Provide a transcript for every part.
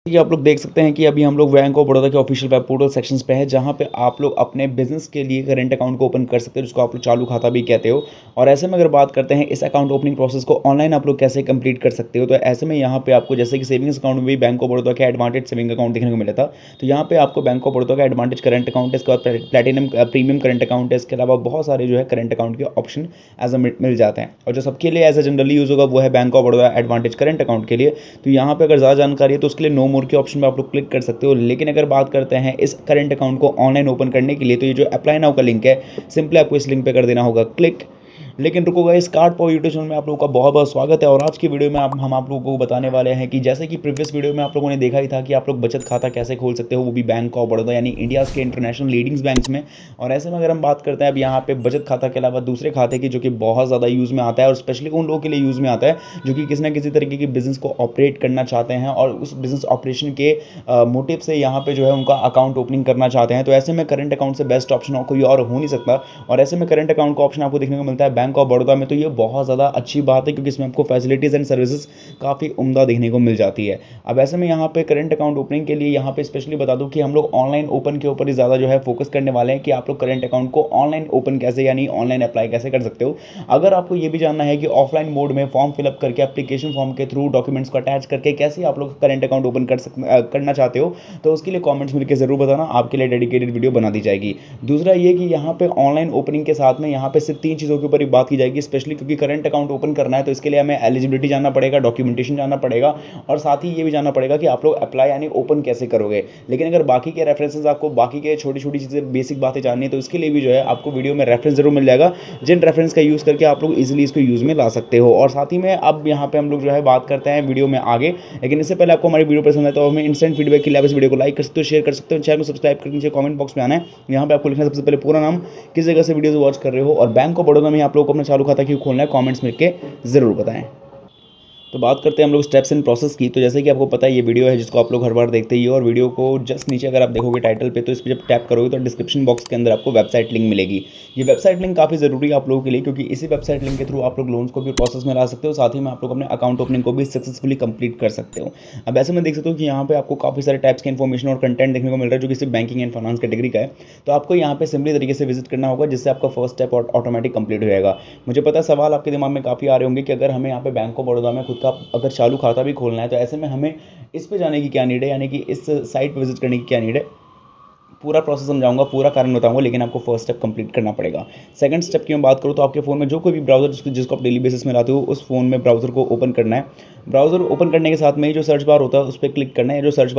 ये आप लोग देख सकते हैं कि अभी हम लोग बैंक ऑफ बड़ौदा के ऑफिशियल वेब पोर्टल सेक्शंस पे हैं, जहाँ पे आप लोग अपने बिजनेस के लिए करंट अकाउंट को ओपन कर सकते हो, जिसको आप लोग चालू खाता भी कहते हो। और ऐसे में अगर बात करते हैं इस अकाउंट ओपनिंग प्रोसेस को ऑनलाइन आप लोग कैसे कंप्लीट कर सकते हो, तो ऐसे में यहाँ पे आपको जैसे कि सेविंग्स अकाउंट में भी बैंक ऑफ बड़ौदा का एडवांटेज सेविंग अकाउंट देखने को मिला था, तो यहाँ पे आपको बैंक ऑफ बड़ौदा का एडवांटेज करंट अकाउंट है, इसके बाद प्लेटिनम प्रीमियम करंट अकाउंट है, इसके अलावा बहुत सारे जो है करंट अकाउंट के ऑप्शन एज अ मिल जाते हैं। और जो सबके लिए एज अ जनरली यूज होगा वो है bank of Baroda advantage current account के लिए। तो यहाँ पे अगर ज़्यादा जानकारी है तो उसके लिए नो मोर के ऑप्शन में आप लोग क्लिक कर सकते हो। लेकिन अगर बात करते हैं इस करंट अकाउंट को ऑनलाइन ओपन करने के लिए, तो ये जो अप्लाई नाउ का लिंक है, सिंपली आपको इस लिंक पे कर देना होगा क्लिक। लेकिन रुको guys, card power YouTube channel में आप लोगों का बहुत बहुत स्वागत है। और आज की वीडियो में हम आप लोगों को बताने वाले हैं कि जैसे कि प्रीवियस वीडियो में आप लोगों ने देखा ही था कि आप लोग बचत खाता कैसे खोल सकते हो, वो भी बैंक ऑफ बड़ौदा यानी इंडिया के इंटरनेशनल लीडिंग्स बैंक्स में। और ऐसे में अगर हम बात करते हैं अब यहाँ पे बचत खाता के अलावा दूसरे खाते की, जो कि बहुत ज़्यादा यूज़ में आता है और स्पेशली उन लोगों के लिए यूज़ में आता है जो कि किसी ना किसी तरीके की बिजनेस को ऑपरेट करना चाहते हैं और उस बिजनेस ऑपरेशन के मोटिव से यहाँ पे जो है उनका अकाउंट ओपनिंग करना चाहते हैं। तो ऐसे में करंट अकाउंट से बेस्ट ऑप्शन कोई और हो नहीं सकता। और ऐसे में करंट अकाउंट का ऑप्शन आपको देखने को मिलता है बैंक ऑफ बड़ौदा में। तो ये बहुत ज़्यादा अच्छी बात है क्योंकि इसमें आपको फैसिलिटीज़ एंड सर्विसेज काफ़ी उम्दा देखने को मिल जाती है। अब ऐसे में यहाँ पे करंट अकाउंट ओपनिंग के लिए यहाँ पे स्पेशली बता दूं कि हम लोग ऑनलाइन ओपन के ऊपर ही ज़्यादा जो है फोकस करने वाले हैं कि आप लोग करंट अकाउंट को ऑनलाइन ओपन कैसे यानी ऑनलाइन अप्लाई कैसे कर सकते हो। अगर आपको ये भी जानना है कि ऑफलाइन मोड में फॉर्म फिलअप करके एप्लीकेशन फॉर्म के थ्रू डॉक्यूमेंट्स को अटैच करके कैसे आप लोग करंट अकाउंट ओपन करना चाहते हो, तो उसके लिए कॉमेंट्स मिलकर ज़रूर बताना, आपके लिए डेडिकेटेड वीडियो बना दी जाएगी। दूसरा ये कि यहाँ पे ऑनलाइन ओपनिंग के साथ में यहाँ पे सिर्फ 3 चीज़ों के ऊपर ही बात की जाएगी, स्पेशली क्योंकि करंट अकाउंट ओपन करना है तो इसके लिए हमें एलिजिबिलिटी जानना पड़ेगा, डॉक्यूमेंटेशन जानना पड़ेगा और साथ ही ये भी जानना पड़ेगा कि आप लोग अप्लाई यानी ओपन कैसे करोगे। लेकिन अगर बाकी के रेफरेंसेस आपको बाकी के छोटी छोटी चीज़ें बेसिक बातें जाननी है तो इसके लिए भी जो है आपको वीडियो में रेफरेंस जरूर मिल जाएगा, जिन रेफरेंस का यूज़ करके आप लोग इजीली इसको यूज़ में ला सकते हो। और साथ ही में अब यहाँ पे हम लोग जो है बात करते हैं वीडियो में आगे, लेकिन इससे पहले आपको हमारी वीडियो पसंद है तो हमें इंस्टेंट फीडबैक के लिए आप इस वीडियो को लाइक कर सकते हो, शेयर कर सकते हो, चैनल को सब्सक्राइब करके नीचे कमेंट बॉक्स में आना है, यहाँ पे आपको लिखना है सबसे पहले पूरा नाम, किस जगह से वीडियो वॉच कर रहे हो और बैंक ऑफ बड़ौदा में आप लोगों को अपना चालू खाता क्यों खोलना है, कमेंट्स में के ज़रूर बताएं। तो बात करते हैं हम लोग स्टेप्स इन प्रोसेस की। तो जैसे कि आपको पता है ये वीडियो है जिसको आप लोग हर बार देखते ही हो, और वीडियो को जस्ट नीचे अगर आप देखोगे टाइटल पे तो इस पर जब टैप करोगे तो डिस्क्रिप्शन बॉक्स के अंदर आपको वेबसाइट लिंक मिलेगी। ये वेबसाइट लिंक काफ़ी ज़रूरी है आप लोगों के लिए क्योंकि इसी वेबसाइट लिंक के थ्रू आप लोग लोन्स को भी प्रोसेस में ला सकते हो, साथ ही में आप लोग अपने अकाउंट ओपनिंग को भी सक्सेसफुली कंप्लीट कर सकते हो। अब ऐसे में देख सकते हो कि यहाँ पे आपको काफ़ी सारे टाइप्स के इन्फॉर्मेशन और कंटेंट देखने को मिल रहा है जो कि सिर्फ बैंकिंग एंड फाइनेंस कैटेगरी का है। तो आपको यहाँ पे सिंपली तरीके से विजिट करना होगा जिससे आपका फर्स्ट स्टेप ऑटोमेटिक कंप्लीट हो जाएगा। मुझे पता है सवाल आपके दिमाग में काफ़ी आ रहे होंगे कि अगर हमें यहाँ पे बैंक ऑफ बड़ौदा में खुद का अगर चालू खाता भी खोलना है तो ऐसे में हमें इस पे जाने की क्या नीड है, यानी कि इस साइट पे विजिट करने की क्या नीड है। पूरा प्रोसेस समझाऊंगा, पूरा कारण बताऊंगा, लेकिन आपको फर्स्ट स्टेप कंप्लीट करना पड़ेगा। सेकंड स्टेप की मैं बात करूँ तो आपके फ़ोन में जो कोई भी ब्राउजर जिसको आप डेली बेसिस में लाते हो उस फोन में ब्राउजर को ओपन करना है। ब्राउजर ओपन करने के साथ में ही जो सर्च बार होता है उस पर क्लिक करना है, जो सर्च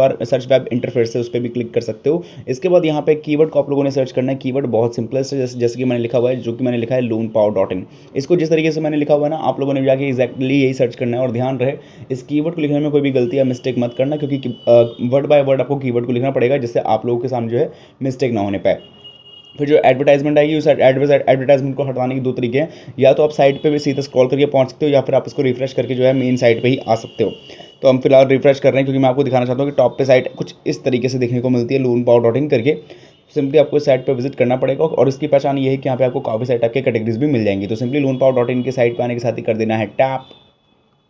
वेब इंटरफेस है उस पर भी क्लिक कर सकते हो। इसके बाद यहाँ पे कीवर्ड को आप लोगों ने सर्च करना है। कीवर्ड बहुत सिंपलेस्ट है, जैसे कि मैंने लिखा हुआ है, जो कि मैंने लिखा है loanpower.in। इसको जिस तरीके से मैंने लिखा हुआ है ना, आप लोगों ने जाके एक्जैक्टली यही सर्च करना है। और ध्यान रहे इस कीवर्ड को लिखने में कोई भी गलती या मिस्टेक मत करना, क्योंकि वर्ड बाय वर्ड आपको कीवर्ड को लिखना पड़ेगा जिससे आप लोगों के सामने जो है मिस्टेक ना होने पाए। फिर जो एडवर्टाइजमेंट आएगी उस एडवर्टाइजमेंट को हटाने के 2 तरीके हैं, या तो आप साइट पे भी सीधा स्क्रॉल करके पहुंच सकते हो या फिर आप इसको रिफ्रेश करके जो है मेन साइट पे ही आ सकते हो। तो हम फिलहाल रिफ्रेश कर रहे हैं क्योंकि मैं आपको दिखाना चाहता हूँ कि टॉप पे साइट कुछ इस तरीके से देखने को मिलती है, loanpower.in करके। सिंपली आपको इस साइट पर विजिट करना पड़ेगा और इसकी पहचान ये है कि यहाँ पे आपको काफ़ी सारे टाइप के कैटेगरीज भी मिल जाएंगी। तो सिंपली loanpower.in की साइट पर आने के साथ ही कर देना है टैप।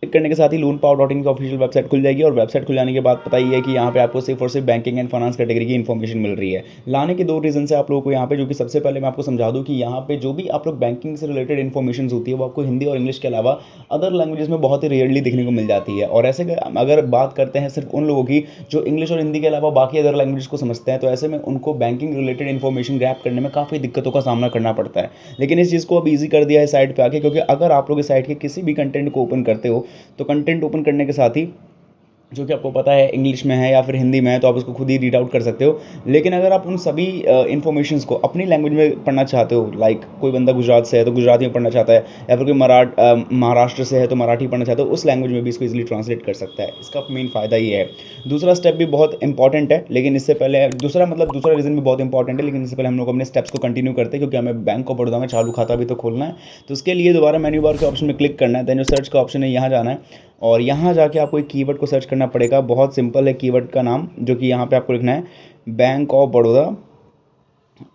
क्लिक करने के साथ ही loanpower.in की ऑफिशियल वेबसाइट खुल जाएगी। और वेबसाइट खुल जाने के बाद पता ही है कि यहाँ पे आपको सिर्फ और सिर्फ बैंकिंग एंड फाइनेंस कैटेगरी की इन्फॉर्मेशन मिल रही है। लाने के 2 रीजन से आप लोगों को यहाँ पे, जो कि सबसे पहले मैं आपको समझा दूँ कि यहाँ पे जो भी आप लोग बैंकिंग से रिलेटेड इन्फॉर्मेशन होती है वो आपको हिंदी और इंग्लिश के अलावा अदर लैंग्वेजेस में बहुत ही रेयरली देखने को मिल जाती है। और ऐसे अगर बात करते हैं सिर्फ उन लोगों की जो इंग्लिश और हिंदी के अलावा बाकी अदर लैंग्वेज को समझते हैं, तो ऐसे में उनको बैंकिंग रिलेटेड इन्फॉर्मेशन ग्रैप करने में काफ़ी दिक्कतों का सामना करना पड़ता है। लेकिन इस चीज़ को अब ईजी कर दिया है साइट पे आके, क्योंकि अगर आप लोग इस साइट के किसी भी कंटेंट को ओपन करते हो तो कंटेंट ओपन करने के साथ ही जो कि आपको पता है इंग्लिश में है या फिर हिंदी में है तो आप उसको खुद ही रीड आउट कर सकते हो। लेकिन अगर आप उन सभी इन्फॉर्मेशंस को अपनी लैंग्वेज में पढ़ना चाहते हो, लाइक कोई बंदा गुजरात से है तो गुजराती में पढ़ना चाहता है, या फिर कोई महाराष्ट्र से है तो मराठी पढ़ना चाहता है, उस लैंग्वेज में भी इसको इजीली ट्रांसलेट कर सकता है। इसका मेन फ़ायदा ये है। दूसरा स्टेप भी बहुत इंपॉर्टेंट है, लेकिन इससे पहले दूसरा रीज़न भी बहुत इंपॉर्टेंट है, लेकिन इससे पहले हम लोग अपने स्टेप्स को कंटिन्यू करते हैं क्योंकि हमें बैंक ऑफ बड़ौदा में चालू खाता भी तो खोलना है। तो उसके लिए दोबारा मेन्यू बार के ऑप्शन में क्लिक करना है, देन जो सर्च का ऑप्शन है यहाँ जाना है और यहाँ जाके आपको एक कीवर्ड को सर्च करना पड़ेगा। बहुत सिंपल है कीवर्ड का नाम, जो कि यहाँ पे आपको लिखना है बैंक ऑफ बड़ौदा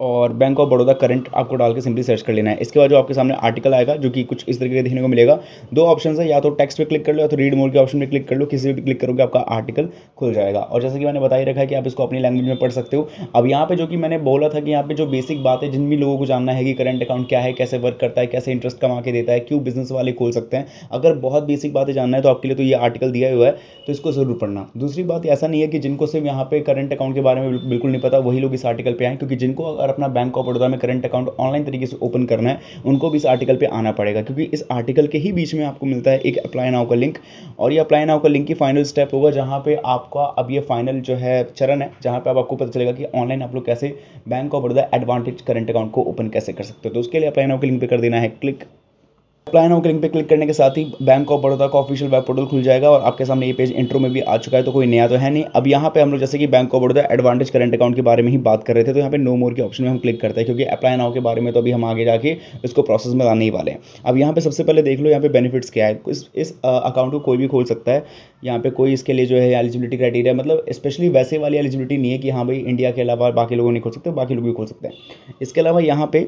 और बैंक ऑफ बड़ौदा करंट आपको डाल के सिंपली सर्च कर लेना है। इसके बाद जो आपके सामने आर्टिकल आएगा जो कि कुछ इस तरीके का देखने को मिलेगा। दो ऑप्शन है, या तो टेक्स्ट पे क्लिक कर लो या तो रीड मोर के ऑप्शन पे क्लिक कर लो। किसी भी क्लिक करोगे आपका आर्टिकल खुल जाएगा। और जैसे कि मैंने बता ही रखा है कि आप इसको अपनी लैंग्वेज में पढ़ सकते हो। अब यहाँ पे जो कि मैंने बोला था कि यहाँ पे जो बेसिक बात है जिन भी लोगों को जानना है कि करंट अकाउंट क्या है, कैसे वर्क करता है, कैसे इंटरेस्ट कमा के देता है, क्यों बिजनेस वाले खोल सकते हैं, अगर बहुत बेसिक बातें जानना है तो आपके लिए तो ये आर्टिकल दिया हुआ है, तो इसको जरूर पढ़ना। दूसरी बात ऐसा नहीं है कि जिनको सिर्फ यहाँ पे करंट अकाउंट के बारे में बिल्कुल नहीं पता वही लोग इस आर्टिकल पे आए, क्योंकि जिनको अगर अपना बैंक ऑफ बड़ौदा में करंट अकाउंट ऑनलाइन तरीके से ओपन करना है उनको भी इस आर्टिकल पे आना पड़ेगा, क्योंकि इस आर्टिकल के ही बीच में आपको मिलता है एक अप्लाई नाउ का लिंक। और ये अप्लाई नाउ का लिंक की फाइनल स्टेप होगा जहाँ पे आपका अब ये फाइनल जो है चरण है जहाँ पे अब आपको पता चलेगा कि ऑनलाइन आप लोग कैसे bank of Baroda advantage current account को ओपन कैसे कर सकते हो। तो उसके लिए अप्लाई नाउ के लिंक पे कर देना है क्लिक। अप्लाई नाउ के लिंक पे क्लिक करने के साथ ही बैंक ऑफ बड़ौदा का ऑफिशियल वेब पोर्टल खुल जाएगा और आपके सामने ये पेज इंट्रो में भी आ चुका है, तो कोई नया तो है नहीं। अब यहाँ पे हम लोग जैसे कि bank of Baroda advantage current account के बारे में ही बात कर रहे थे, तो यहाँ पे नो मोर के ऑप्शन में हम क्लिक करते हैं, क्योंकि अप्लाई नाउ के बारे में तो अभी हम आगे जाके इसको प्रोसेस में लाने ही वाले हैं। अब यहाँ पे सबसे पहले देख लो यहाँ पे बेनिफिट्स क्या है। इस अकाउंट को कोई भी खोल सकता है। यहाँ पे कोई इसके लिए जो है एलिजिबिलिटी क्राइटेरिया, मतलब स्पेशली वैसे वाली एलिजिबिलिटी नहीं है कि हाँ भाई इंडिया के अलावा बाकी लोगों नहीं खोल सकते, बाकी लोग भी खोल सकते हैं। इसके अलावा यहाँ पे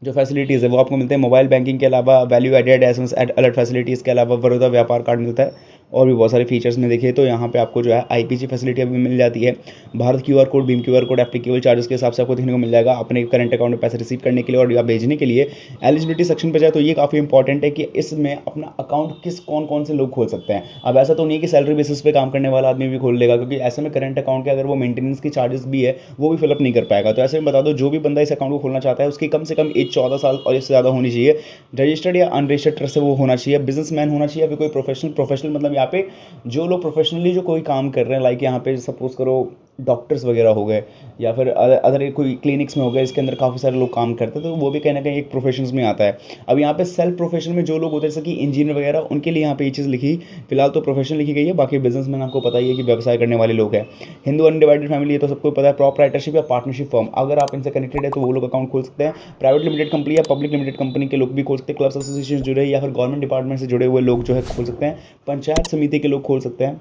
जो फैसिलिटीज़ है वो आपको मिलते हैं मोबाइल बैंकिंग के अलावा, value added SMS alert facilities के अलावा बड़ौदा व्यापार कार्ड मिलता है। और भी बहुत सारे फीचर्स में देखिए तो यहाँ पे आपको जो है आईपीसी फैसिलिटी अभी मिल जाती है। Bharat QR code, Bhim QR code applicable charges के हिसाब से आपको देखने को मिल जाएगा अपने करंट अकाउंट में पैसे रिसीव करने के लिए और या भेजने के लिए। एलिजिबिलिटी सेक्शन पे जाए तो ये काफ़ी इंपॉर्टेंट है कि इसमें अपना अकाउंट कौन कौन से लोग खोल सकते हैं। अब ऐसा तो नहीं है कि सैलरी बेसिस पे काम करने वाला आदमी भी खोल लेगा, क्योंकि ऐसे में करंट अकाउंट के अगर वो मेंटेनेंस की चार्जेस भी है वो भी फिलअप नहीं कर पाएगा। तो ऐसे में बता दो जो भी बंदा इस अकाउंट को खोलना चाहता है उसकी कम से कम एज 14 साल और इससे ज़्यादा होनी चाहिए। रजिस्टर्ड या अनरजिस्टर्ड ट्रस्ट से वो होना चाहिए। बिजनेसमैन होना चाहिए, अभी कोई प्रोफेशनल मतलब यहाँ पे जो लोग प्रोफेशनली जो कोई काम कर रहे हैं, लाइक यहाँ पे सपोज करो डॉक्टर्स वगैरह हो गए या फिर अदर कोई क्लिनिक्स में हो गए, इसके अंदर काफ़ी सारे लोग काम करते हैं, तो वो भी कहीं ना कहीं एक प्रोफेशंस में आता है। अब यहाँ पे सेल्फ प्रोफेशन में जो लोग होते हैं जैसे कि इंजीनियर वगैरह, उनके लिए यहाँ पे ये चीज़ लिखी फिलहाल तो प्रोफेशन लिखी गई है। बाकी बिजनेसमैन आपको पता ही है कि व्यवसाय करने वाले लोग हैं। हिंदू अनडिवाइडेड फैमिली ये तो सबको पता है। प्रॉपराइटरशिप या पार्टनरशिप फर्म, अगर आप इनसे कनेक्टेड है तो वो लोग अकाउंट खोल सकते हैं। प्राइवेट लिमिटेड कंपनी या पब्लिक लिमिटेड कंपनी के लोग भी खोल सकते हैं। क्लब्स एसोसिएशन जुड़े या फिर गवर्नमेंट डिपार्टमेंट से जुड़े हुए लोग जो है खोल सकते हैं। पंचायत समिति के लोग खोल सकते हैं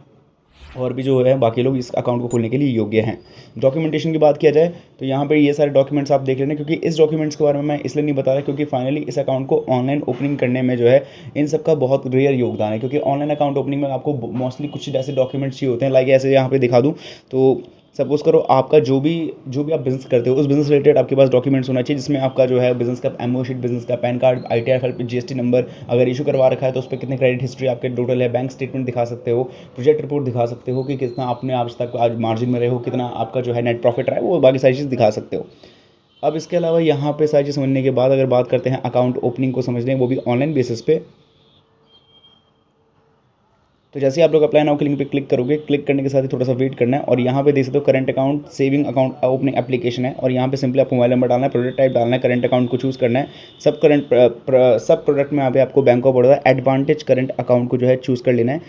और भी जो है बाकी लोग इस अकाउंट को खोलने के लिए योग्य हैं। डॉक्यूमेंटेशन की बात किया जाए तो यहाँ पे ये सारे डॉक्यूमेंट्स आप देख लेना, क्योंकि इस डॉक्यूमेंट्स के बारे में मैं इसलिए नहीं बता रहा क्योंकि फाइनली इस अकाउंट को ऑनलाइन ओपनिंग करने में जो है इन सब का बहुत रेयर योगदान है। क्योंकि ऑनलाइन अकाउंट ओपनिंग में आपको मोस्टली कुछ ऐसे डॉक्यूमेंट्स चाहिए होते हैं, लाइक ऐसे यहाँ पे दिखा दूँ तो सपोज करो आपका जो भी आप बिजनेस करते हो उस बिजनेस रिलेटेड आपके पास डॉक्यूमेंट्स होना चाहिए, जिसमें आपका जो है बिजनेस का एमओ शीट, बिजनेस का pan card, ITR file, GST number अगर इशू करवा रखा है तो उस पर कितने क्रेडिट हिस्ट्री आपके टोटल है, बैंक स्टेटमेंट दिखा सकते हो, प्रोजेक्ट रिपोर्ट दिखा सकते हो कि कितना आपने आज तक आज मार्जिन में रहे हो, कितना आपका जो है नेट प्रॉफिट रहा है, वो बाकी सारी चीज़ दिखा सकते हो। अब इसके अलावा यहाँ पे सारी चीज़ समझने के बाद अगर बात करते हैं अकाउंट ओपनिंग को समझने, वो भी ऑनलाइन बेसिस पे, तो जैसे ही आप लोग अप्लाई नाउ के लिंक पे क्लिक करोगे, क्लिक करने के साथ ही थोड़ा सा वेट करना है और यहाँ पे देख सकते हो current account saving account opening application है और यहाँ पे सिंपली आपको मोबाइल नंबर डालना है, प्रोडक्ट टाइप डालना है, करंट अकाउंट को चूज़ करना है। सब प्रोडक्ट में यहाँ पे आपको bank of Baroda advantage current account को जो है चूज़ कर लेना है।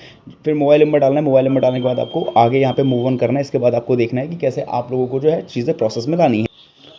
फिर मोबाइल नंबर डालना है, मोबाइल नंबर डालने के बाद आपको आगे यहाँ पे मूव ऑन करना है। इसके बाद आपको देखना है कि कैसे आप लोगों को जो है चीज़ें प्रोसेस में लानी है।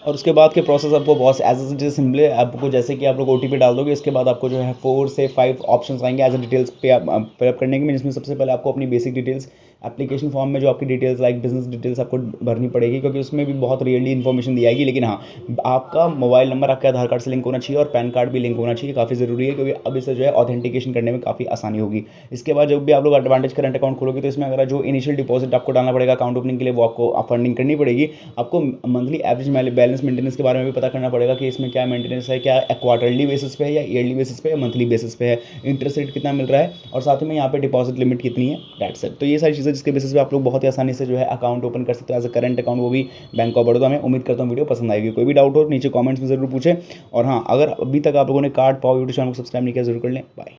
और उसके बाद के प्रोसेस आपको बहुत एज ए सिंपल है। आपको जैसे कि आप लोग ओटीपी डाल दोगे, इसके बाद आपको जो है 4 से 5 ऑप्शंस आएंगे एज ए डिटेल्स पे फिलअप करने के, जिसमें सबसे पहले आपको अपनी बेसिक डिटेल्स एप्लीकेशन फॉर्म में जो आपकी डिटेल्स लाइक बिजनेस डिटेल्स आपको भरनी पड़ेगी, क्योंकि उसमें भी बहुत रियरली इन्फॉर्मेशन दी जाएगी। लेकिन हाँ, आपका मोबाइल नंबर आपके आधार कार्ड से लिंक होना चाहिए और पैन कार्ड भी लिंक होना चाहिए, काफ़ी ज़रूरी है, क्योंकि अब इससे जो है ऑथेंटिकेशन करने में काफ़ी आसानी होगी। इसके बाद जब भी आप लोग एडवांटेज करंट अकाउंट खोलोगे तो इसमें अगर जो इनिशियल डिपॉजिट आपको डालना पड़ेगा अकाउंट ओपनिंग के लिए, वो आपको फंडिंग करनी पड़ेगी। आपको मंथली एवरेज बैलेंस मेंटेनेंस के बारे में भी पता करना पड़ेगा कि इसमें क्या मेंटेनेंस है, क्या क्वार्टरली बेसिस पे है या ईयरली बेसिस पे या मंथली बेसिस पे है, इंटरेस्ट रेट कितना मिल रहा है और साथ में यहाँ पे डिपॉजिट लिमिट कितनी है, दैट्स इट। तो ये सारी चीज़ें जिसके बेसिस पे आप लोग बहुत ही आसानी से जो है अकाउंट ओपन कर सकते हो एज अ करंट अकाउंट, वो भी बैंक ऑफ बड़ौदा में। उम्मीद करता हूँ वीडियो पसंद आएगी। कोई भी डाउट हो नीचे कॉमेंट्स में जरूर पूछें और हाँ, अगर अभी तक आप लोगों ने कार्ड पाओ यूट्यूब चैनल को सब्सक्राइब नहीं किया जरूर कर लें। बाय।